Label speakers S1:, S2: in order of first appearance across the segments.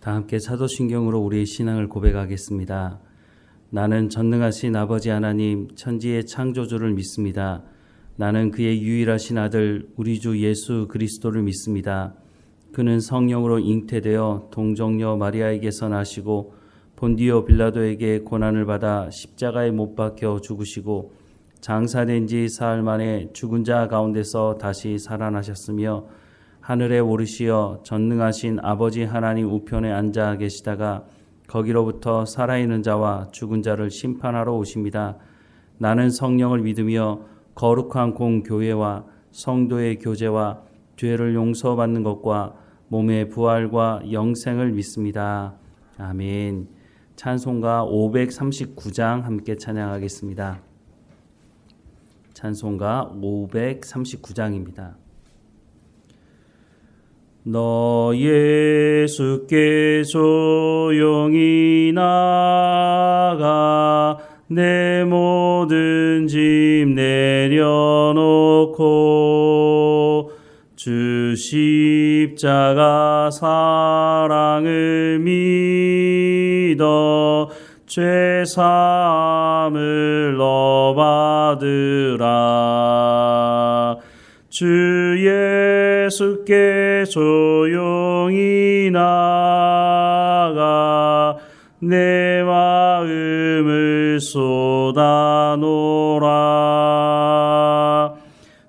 S1: 다 함께 사도신경으로 우리의 신앙을 고백하겠습니다. 나는 전능하신 아버지 하나님 천지의 창조주를 믿습니다. 나는 그의 유일하신 아들 우리 주 예수 그리스도를 믿습니다. 그는 성령으로 잉태되어 동정녀 마리아에게서 나시고 본디오 빌라도에게 고난을 받아 십자가에 못 박혀 죽으시고 장사된 지 사흘 만에 죽은 자 가운데서 다시 살아나셨으며 하늘에 오르시어 전능하신 아버지 하나님 우편에 앉아 계시다가 거기로부터 살아있는 자와 죽은 자를 심판하러 오십니다. 나는 성령을 믿으며 거룩한 공교회와 성도의 교제와 죄를 용서받는 것과 몸의 부활과 영생을 믿습니다. 아멘. 찬송가 539장 함께 찬양하겠습니다. 찬송가 539장입니다. 너 예수께 조용히 나가 내 모든 짐 내려놓고 주 십자가 사랑을 믿어 죄 사함을 너 받으라. 주 예수께 조용히 나가 내 마음을 쏟아놓으라.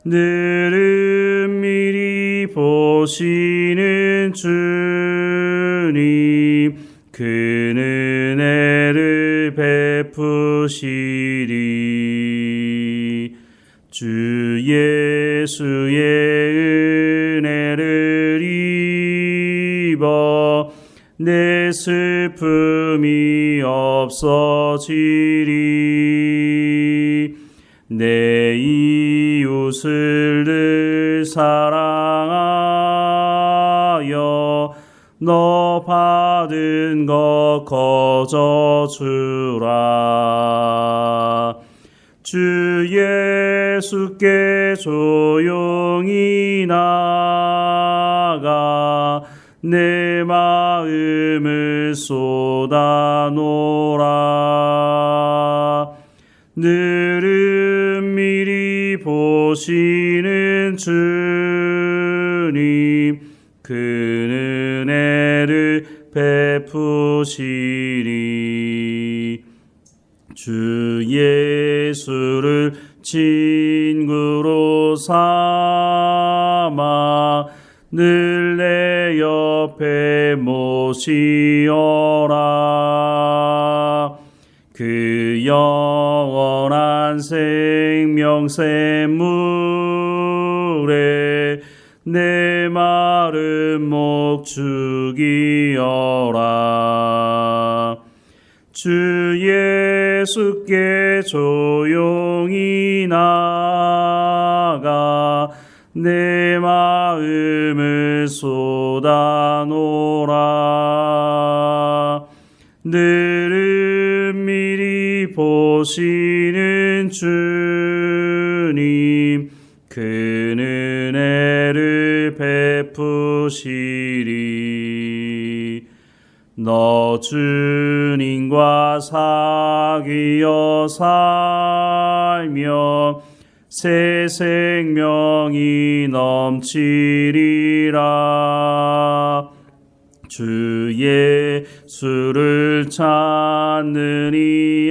S1: 늘은 미리 보시는 주님 그는 은혜를 베푸시리. 주 예수의 은혜를 입어 내 슬픔이 없어지리. 내 이웃을 늘 사랑하여 너 받은 것 거저주라. 주 예수께 조용히 나가 내 마음을 쏟아놓으라. 늘은 미리 보시는 주님 그는 은혜를 베푸시리. 주 예수를 친구로 삼아 늘 내 옆에 모시어라. 그 영원한 생명 샘물에 내 마른 목 죽이어라. 주 예수께 조용히 나가 내 마음을 쏟아놓으라. 늘은 미리 보시는 주님 그는 은혜를 베푸시리. 너 주님과 사귀어 살며 새 생명이 넘치리라. 주 예수를 찾는 이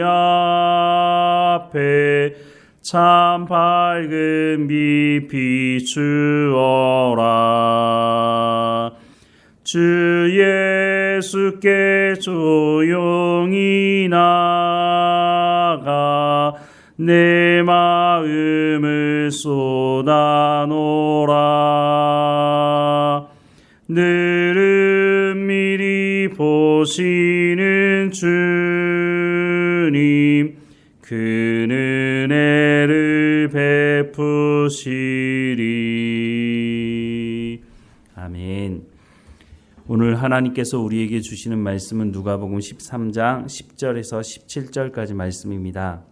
S1: 앞에 참 밝은 빛 비추어라. 주 예수께 조용히 나가 내 마음을 쏟아놓으라. 늘은 미리 보시는 주님 그는 은혜를 베푸시리. 아멘. 오늘 하나님께서 우리에게 주시는 말씀은 누가복음 13장 10절에서 17절까지 말씀입니다.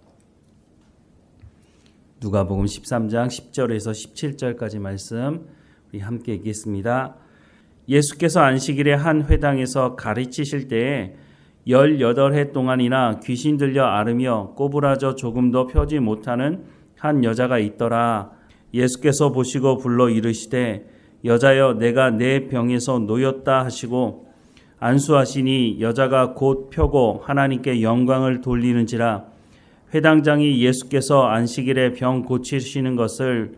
S1: 누가복음 13장 10절에서 17절까지 말씀 우리 함께 읽겠습니다. 예수께서 안식일에 한 회당에서 가르치실 때에 18해 동안이나 귀신 들려 앓으며 꼬부라져 조금도 펴지 못하는 한 여자가 있더라. 예수께서 보시고 불러 이르시되 여자여 내가 내 병에서 놓였다 하시고 안수하시니 여자가 곧 펴고 하나님께 영광을 돌리는지라. 회당장이 예수께서 안식일에 병 고치시는 것을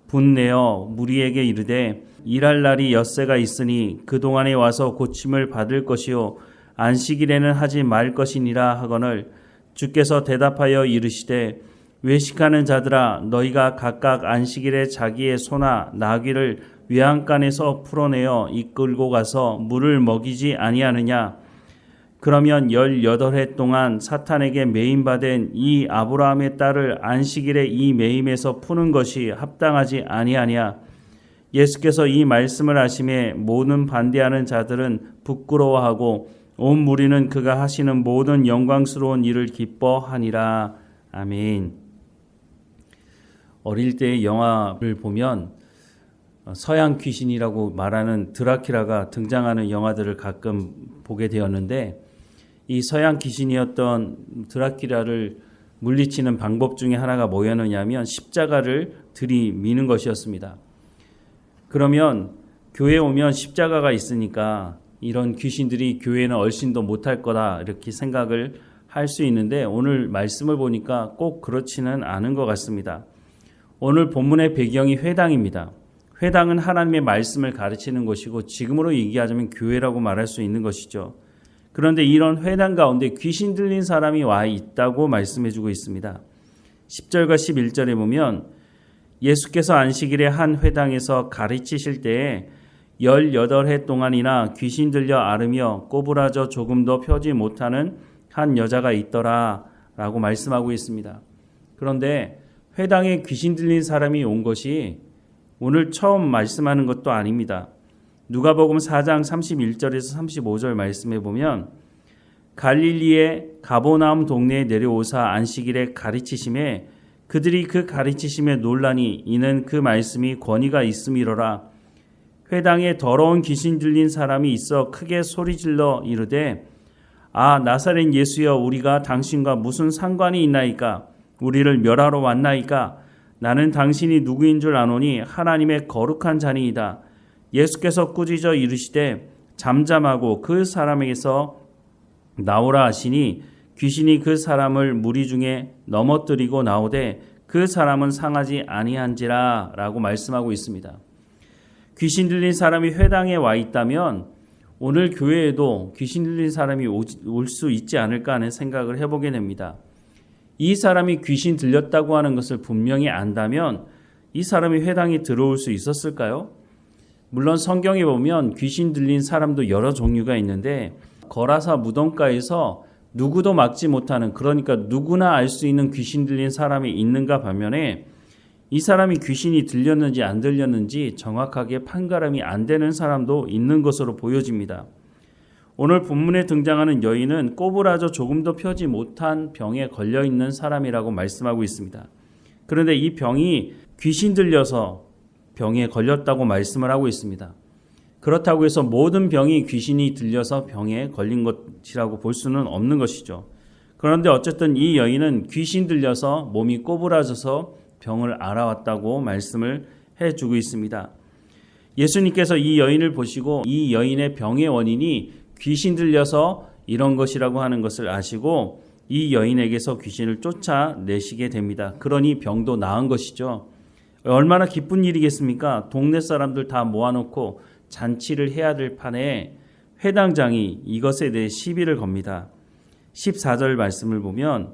S1: 분내어 무리에게 이르되 일할 날이 엿새가 있으니 그동안에 와서 고침을 받을 것이요 안식일에는 하지 말 것이니라 하거늘 주께서 대답하여 이르시되 외식하는 자들아 너희가 각각 안식일에 자기의 소나 나귀를 외양간에서 풀어내어 이끌고 가서 물을 먹이지 아니하느냐. 그러면 18해 동안 사탄에게 매임받은 이 아브라함의 딸을 안식일에 이 매임에서 푸는 것이 합당하지 아니하냐. 예수께서 이 말씀을 하심에 모든 반대하는 자들은 부끄러워하고 온 무리는 그가 하시는 모든 영광스러운 일을 기뻐하니라. 아멘. 어릴 때 영화를 보면 서양 귀신이라고 말하는 드라큘라가 등장하는 영화들을 가끔 보게 되었는데 이 서양 귀신이었던 드라큘라를 물리치는 방법 중에 하나가 뭐였느냐면 십자가를 들이미는 것이었습니다. 그러면 교회에 오면 십자가가 있으니까 이런 귀신들이 교회는 얼씬도 못할 거다 이렇게 생각을 할 수 있는데 오늘 말씀을 보니까 꼭 그렇지는 않은 것 같습니다. 오늘 본문의 배경이 회당입니다. 회당은 하나님의 말씀을 가르치는 것이고 지금으로 얘기하자면 교회라고 말할 수 있는 것이죠. 그런데 이런 회당 가운데 귀신 들린 사람이 와 있다고 말씀해주고 있습니다. 10절과 11절에 보면 예수께서 안식일에 한 회당에서 가르치실 때에 18해 동안이나 귀신 들려 앓으며 꼬부라져 조금도 펴지 못하는 한 여자가 있더라 라고 말씀하고 있습니다. 그런데 회당에 귀신 들린 사람이 온 것이 오늘 처음 말씀하는 것도 아닙니다. 누가복음 4장 31절에서 35절 말씀해 보면 갈릴리의 가버나움 동네에 내려오사 안식일에 가르치심에 그들이 그 가르치심에 놀라니 이는 그 말씀이 권위가 있음이로라. 회당에 더러운 귀신 들린 사람이 있어 크게 소리질러 이르되 아 나사렛 예수여 우리가 당신과 무슨 상관이 있나이까. 우리를 멸하러 왔나이까. 나는 당신이 누구인 줄 아노니 하나님의 거룩한 자니이다. 예수께서 꾸짖어 이르시되 잠잠하고 그 사람에게서 나오라 하시니 귀신이 그 사람을 무리 중에 넘어뜨리고 나오되 그 사람은 상하지 아니한지라 라고 말씀하고 있습니다. 귀신 들린 사람이 회당에 와 있다면 오늘 교회에도 귀신 들린 사람이 올 수 있지 않을까 하는 생각을 해보게 됩니다. 이 사람이 귀신 들렸다고 하는 것을 분명히 안다면 이 사람이 회당에 들어올 수 있었을까요? 물론 성경에 보면 귀신 들린 사람도 여러 종류가 있는데 거라사 무덤가에서 누구도 막지 못하는, 그러니까 누구나 알 수 있는 귀신 들린 사람이 있는가 반면에 이 사람이 귀신이 들렸는지 안 들렸는지 정확하게 판가름이 안 되는 사람도 있는 것으로 보여집니다. 오늘 본문에 등장하는 여인은 꼬부라져 조금도 펴지 못한 병에 걸려있는 사람이라고 말씀하고 있습니다. 그런데 이 병이 귀신 들려서 병에 걸렸다고 말씀을 하고 있습니다. 그렇다고 해서 모든 병이 귀신이 들려서 병에 걸린 것이라고 볼 수는 없는 것이죠. 그런데 어쨌든 이 여인은 귀신 들려서 몸이 꼬부라져서 병을 앓아왔다고 말씀을 해주고 있습니다. 예수님께서 이 여인을 보시고 이 여인의 병의 원인이 귀신 들려서 이런 것이라고 하는 것을 아시고 이 여인에게서 귀신을 쫓아내시게 됩니다. 그러니 병도 나은 것이죠. 얼마나 기쁜 일이겠습니까? 동네 사람들 다 모아놓고 잔치를 해야 될 판에 회당장이 이것에 대해 시비를 겁니다. 14절 말씀을 보면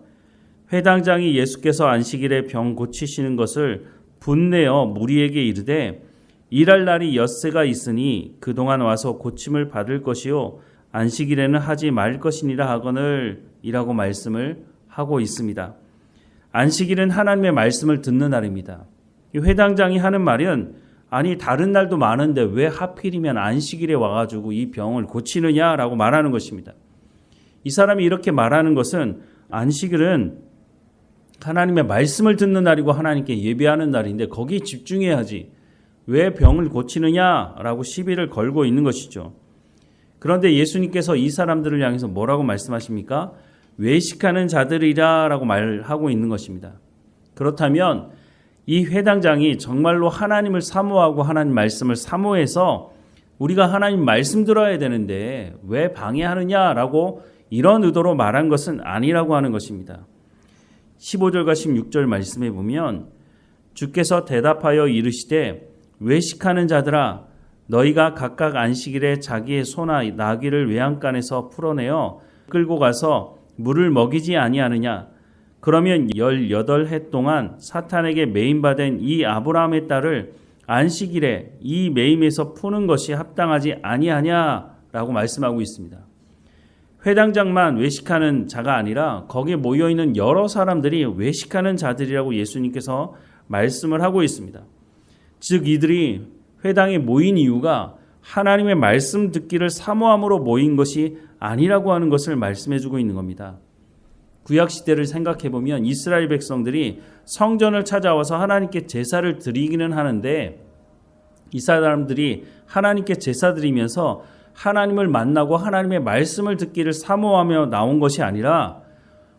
S1: 회당장이 예수께서 안식일에 병 고치시는 것을 분내어 무리에게 이르되 일할 날이 엿새가 있으니 그동안 와서 고침을 받을 것이요 안식일에는 하지 말 것이니라 하거늘 이라고 말씀을 하고 있습니다. 안식일은 하나님의 말씀을 듣는 날입니다. 이 회당장이 하는 말은 아니 다른 날도 많은데 왜 하필이면 안식일에 와가지고 이 병을 고치느냐라고 말하는 것입니다. 이 사람이 이렇게 말하는 것은 안식일은 하나님의 말씀을 듣는 날이고 하나님께 예배하는 날인데 거기에 집중해야지 왜 병을 고치느냐라고 시비를 걸고 있는 것이죠. 그런데 예수님께서 이 사람들을 향해서 뭐라고 말씀하십니까? 외식하는 자들이라라고 말하고 있는 것입니다. 그렇다면 이 회당장이 정말로 하나님을 사모하고 하나님 말씀을 사모해서 우리가 하나님 말씀 들어야 되는데 왜 방해하느냐라고 이런 의도로 말한 것은 아니라고 하는 것입니다. 15절과 16절 말씀에 보면 주께서 대답하여 이르시되 외식하는 자들아 너희가 각각 안식일에 자기의 소나 나귀를 외양간에서 풀어내어 끌고 가서 물을 먹이지 아니하느냐. 그러면 18해 동안 사탄에게 매임받은 이 아브라함의 딸을 안식일에 이 매임에서 푸는 것이 합당하지 아니하냐라고 말씀하고 있습니다. 회당장만 외식하는 자가 아니라 거기에 모여있는 여러 사람들이 외식하는 자들이라고 예수님께서 말씀을 하고 있습니다. 즉 이들이 회당에 모인 이유가 하나님의 말씀 듣기를 사모함으로 모인 것이 아니라고 하는 것을 말씀해주고 있는 겁니다. 구약시대를 생각해보면 이스라엘 백성들이 성전을 찾아와서 하나님께 제사를 드리기는 하는데 이 사람들이 하나님께 제사 드리면서 하나님을 만나고 하나님의 말씀을 듣기를 사모하며 나온 것이 아니라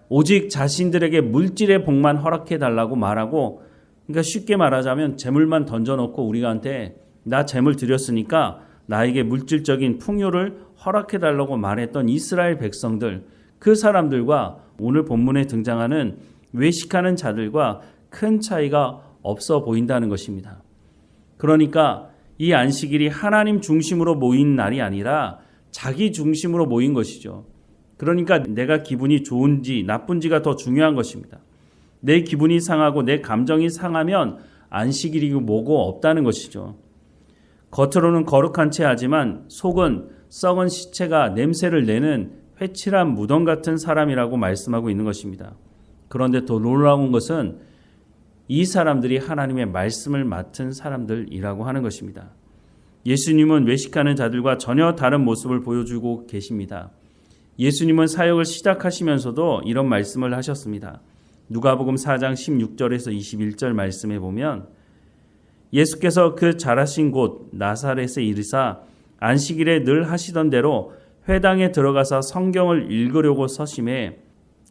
S1: 오직 자신들에게 물질의 복만 허락해달라고 말하고, 그러니까 쉽게 말하자면 재물만 던져놓고 우리한테 나 재물 드렸으니까 나에게 물질적인 풍요를 허락해달라고 말했던 이스라엘 백성들, 그 사람들과 오늘 본문에 등장하는 외식하는 자들과 큰 차이가 없어 보인다는 것입니다. 그러니까 이 안식일이 하나님 중심으로 모인 날이 아니라 자기 중심으로 모인 것이죠. 그러니까 내가 기분이 좋은지 나쁜지가 더 중요한 것입니다. 내 기분이 상하고 내 감정이 상하면 안식일이고 뭐고 없다는 것이죠. 겉으로는 거룩한 채 하지만 속은 썩은 시체가 냄새를 내는 회칠한 무덤 같은 사람이라고 말씀하고 있는 것입니다. 그런데 더 놀라운 것은 이 사람들이 하나님의 말씀을 맡은 사람들이라고 하는 것입니다. 예수님은 외식하는 자들과 전혀 다른 모습을 보여주고 계십니다. 예수님은 사역을 시작하시면서도 이런 말씀을 하셨습니다. 누가복음 4장 16절에서 21절 말씀에 보면 예수께서 그 자라신 곳 나사렛에 이르사 안식일에 늘 하시던 대로 회당에 들어가서 성경을 읽으려고 서심해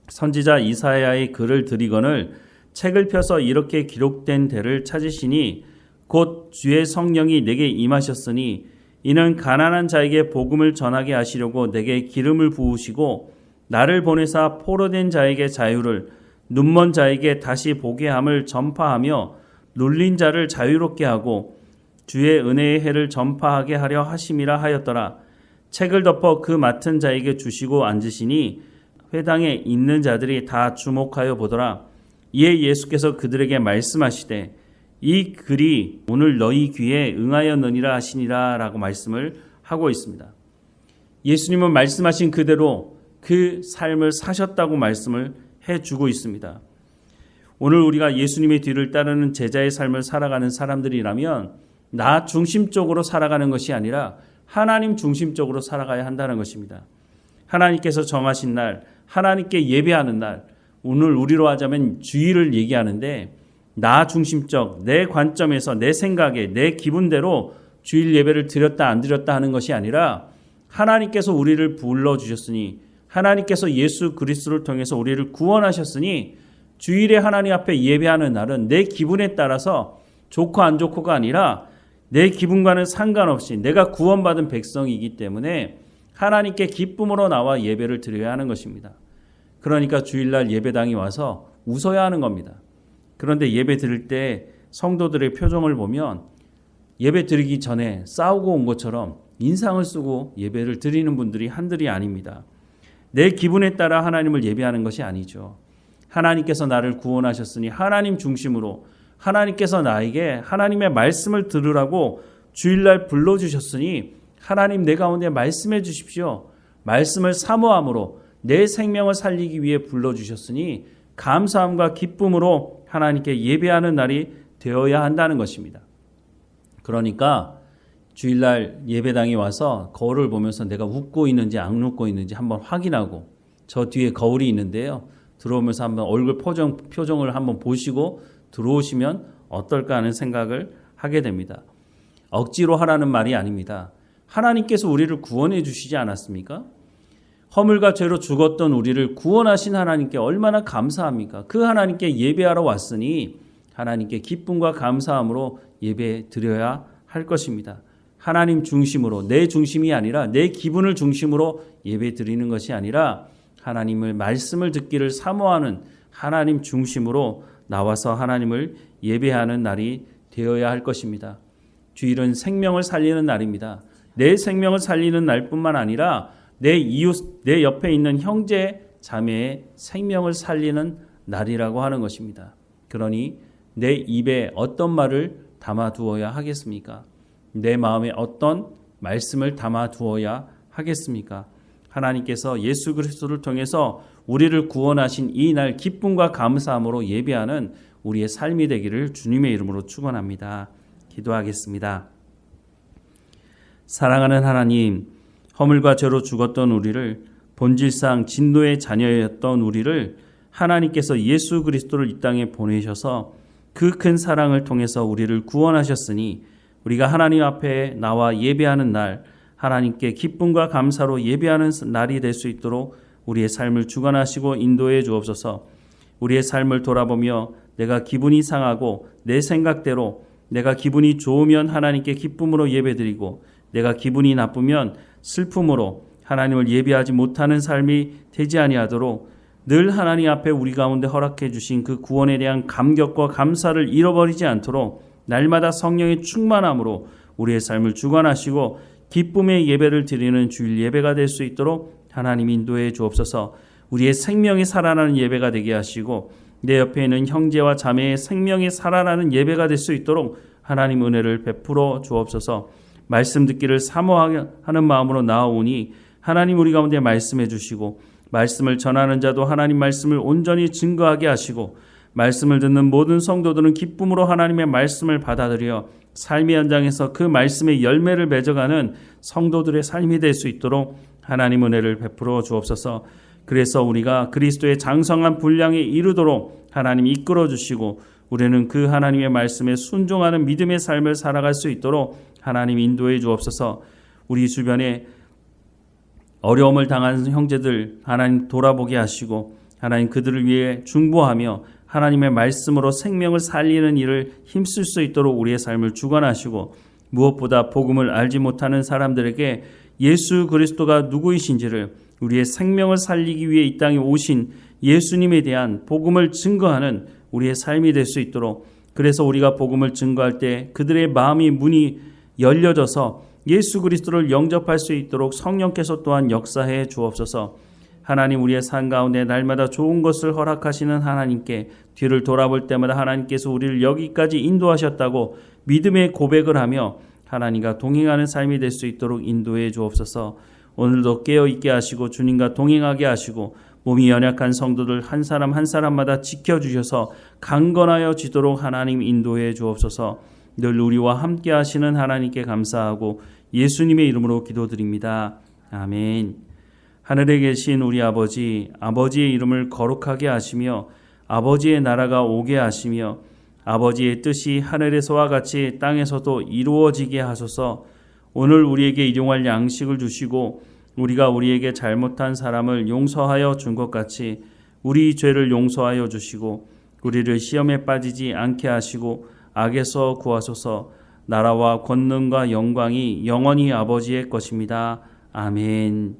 S1: 선지자 이사야의 글을 들이거늘 책을 펴서 이렇게 기록된 데를 찾으시니 곧 주의 성령이 내게 임하셨으니 이는 가난한 자에게 복음을 전하게 하시려고 내게 기름을 부으시고 나를 보내사 포로된 자에게 자유를 눈먼 자에게 다시 보게 함을 전파하며 눌린 자를 자유롭게 하고 주의 은혜의 해를 전파하게 하려 하심이라 하였더라. 책을 덮어 그 맡은 자에게 주시고 앉으시니 회당에 있는 자들이 다 주목하여 보더라. 이에 예수께서 그들에게 말씀하시되 이 글이 오늘 너희 귀에 응하였느니라 하시니라 라고 말씀을 하고 있습니다. 예수님은 말씀하신 그대로 그 삶을 사셨다고 말씀을 해주고 있습니다. 오늘 우리가 예수님의 뒤를 따르는 제자의 삶을 살아가는 사람들이라면 나 중심적으로 살아가는 것이 아니라 하나님 중심적으로 살아가야 한다는 것입니다. 하나님께서 정하신 날, 하나님께 예배하는 날, 오늘 우리로 하자면 주일을 얘기하는데 나 중심적, 내 관점에서 내 생각에 내 기분대로 주일 예배를 드렸다 안 드렸다 하는 것이 아니라 하나님께서 우리를 불러주셨으니 하나님께서 예수 그리스도를 통해서 우리를 구원하셨으니 주일에 하나님 앞에 예배하는 날은 내 기분에 따라서 좋고 안 좋고가 아니라 내 기분과는 상관없이 내가 구원받은 백성이기 때문에 하나님께 기쁨으로 나와 예배를 드려야 하는 것입니다. 그러니까 주일날 예배당에 와서 웃어야 하는 겁니다. 그런데 예배 드릴 때 성도들의 표정을 보면 예배 드리기 전에 싸우고 온 것처럼 인상을 쓰고 예배를 드리는 분들이 한둘이 아닙니다. 내 기분에 따라 하나님을 예배하는 것이 아니죠. 하나님께서 나를 구원하셨으니 하나님 중심으로 하나님께서 나에게 하나님의 말씀을 들으라고 주일날 불러주셨으니 하나님 내 가운데 말씀해 주십시오. 말씀을 사모함으로 내 생명을 살리기 위해 불러주셨으니 감사함과 기쁨으로 하나님께 예배하는 날이 되어야 한다는 것입니다. 그러니까 주일날 예배당에 와서 거울을 보면서 내가 웃고 있는지 안 웃고 있는지 한번 확인하고 저 뒤에 거울이 있는데요. 들어오면서 한번 얼굴 표정을 한번 보시고 들어오시면 어떨까 하는 생각을 하게 됩니다. 억지로 하라는 말이 아닙니다. 하나님께서 우리를 구원해 주시지 않았습니까? 허물과 죄로 죽었던 우리를 구원하신 하나님께 얼마나 감사합니까? 그 하나님께 예배하러 왔으니 하나님께 기쁨과 감사함으로 예배 드려야 할 것입니다. 하나님 중심으로, 내 중심이 아니라 내 기분을 중심으로 예배 드리는 것이 아니라 하나님의 말씀을 듣기를 사모하는 하나님 중심으로 나와서 하나님을 예배하는 날이 되어야 할 것입니다. 주일은 생명을 살리는 날입니다. 내 생명을 살리는 날뿐만 아니라 내 이웃, 내 옆에 있는 형제, 자매의 생명을 살리는 날이라고 하는 것입니다. 그러니 내 입에 어떤 말을 담아두어야 하겠습니까? 내 마음에 어떤 말씀을 담아두어야 하겠습니까? 하나님께서 예수 그리스도를 통해서 우리를 구원하신 이 날 기쁨과 감사함으로 예배하는 우리의 삶이 되기를 주님의 이름으로 축원합니다. 기도하겠습니다. 사랑하는 하나님, 허물과 죄로 죽었던 우리를, 본질상 진노의 자녀였던 우리를 하나님께서 예수 그리스도를 이 땅에 보내셔서 그 큰 사랑을 통해서 우리를 구원하셨으니 우리가 하나님 앞에 나와 예배하는 날, 하나님께 기쁨과 감사로 예배하는 날이 될 수 있도록 우리의 삶을 주관하시고 인도해 주옵소서. 우리의 삶을 돌아보며 내가 기분이 상하고 내 생각대로 내가 기분이 좋으면 하나님께 기쁨으로 예배드리고 내가 기분이 나쁘면 슬픔으로 하나님을 예배하지 못하는 삶이 되지 아니하도록 늘 하나님 앞에 우리 가운데 허락해 주신 그 구원에 대한 감격과 감사를 잃어버리지 않도록 날마다 성령의 충만함으로 우리의 삶을 주관하시고 기쁨의 예배를 드리는 주일 예배가 될 수 있도록 하나님 인도해 주옵소서. 우리의 생명이 살아나는 예배가 되게 하시고 내 옆에 있는 형제와 자매의 생명이 살아나는 예배가 될 수 있도록 하나님 은혜를 베풀어 주옵소서. 말씀 듣기를 사모하는 마음으로 나아오니 하나님 우리 가운데 말씀해 주시고 말씀을 전하는 자도 하나님 말씀을 온전히 증거하게 하시고 말씀을 듣는 모든 성도들은 기쁨으로 하나님의 말씀을 받아들여 삶의 현장에서 그 말씀의 열매를 맺어가는 성도들의 삶이 될 수 있도록 하나님 은혜를 베풀어 주옵소서. 그래서 우리가 그리스도의 장성한 분량에 이르도록 하나님 이끌어 주시고 우리는 그 하나님의 말씀에 순종하는 믿음의 삶을 살아갈 수 있도록 하나님 인도해 주옵소서. 우리 주변에 어려움을 당하는 형제들 하나님 돌아보게 하시고 하나님 그들을 위해 중보하며 하나님의 말씀으로 생명을 살리는 일을 힘쓸 수 있도록 우리의 삶을 주관하시고 무엇보다 복음을 알지 못하는 사람들에게 예수 그리스도가 누구이신지를 우리의 생명을 살리기 위해 이 땅에 오신 예수님에 대한 복음을 증거하는 우리의 삶이 될 수 있도록 그래서 우리가 복음을 증거할 때 그들의 마음이 문이 열려져서 예수 그리스도를 영접할 수 있도록 성령께서 또한 역사해 주옵소서. 하나님 우리의 삶 가운데 날마다 좋은 것을 허락하시는 하나님께 뒤를 돌아볼 때마다 하나님께서 우리를 여기까지 인도하셨다고 믿음의 고백을 하며 하나님과 동행하는 삶이 될 수 있도록 인도해 주옵소서. 오늘도 깨어있게 하시고 주님과 동행하게 하시고 몸이 연약한 성도들 한 사람 한 사람마다 지켜주셔서 강건하여 지도록 하나님 인도해 주옵소서. 늘 우리와 함께 하시는 하나님께 감사하고 예수님의 이름으로 기도드립니다. 아멘. 하늘에 계신 우리 아버지, 아버지의 이름을 거룩하게 하시며 아버지의 나라가 오게 하시며 아버지의 뜻이 하늘에서와 같이 땅에서도 이루어지게 하소서. 오늘 우리에게 일용할 양식을 주시고 우리가 우리에게 잘못한 사람을 용서하여 준 것 같이 우리 죄를 용서하여 주시고 우리를 시험에 빠지지 않게 하시고 악에서 구하소서. 나라와 권능과 영광이 영원히 아버지의 것입니다. 아멘.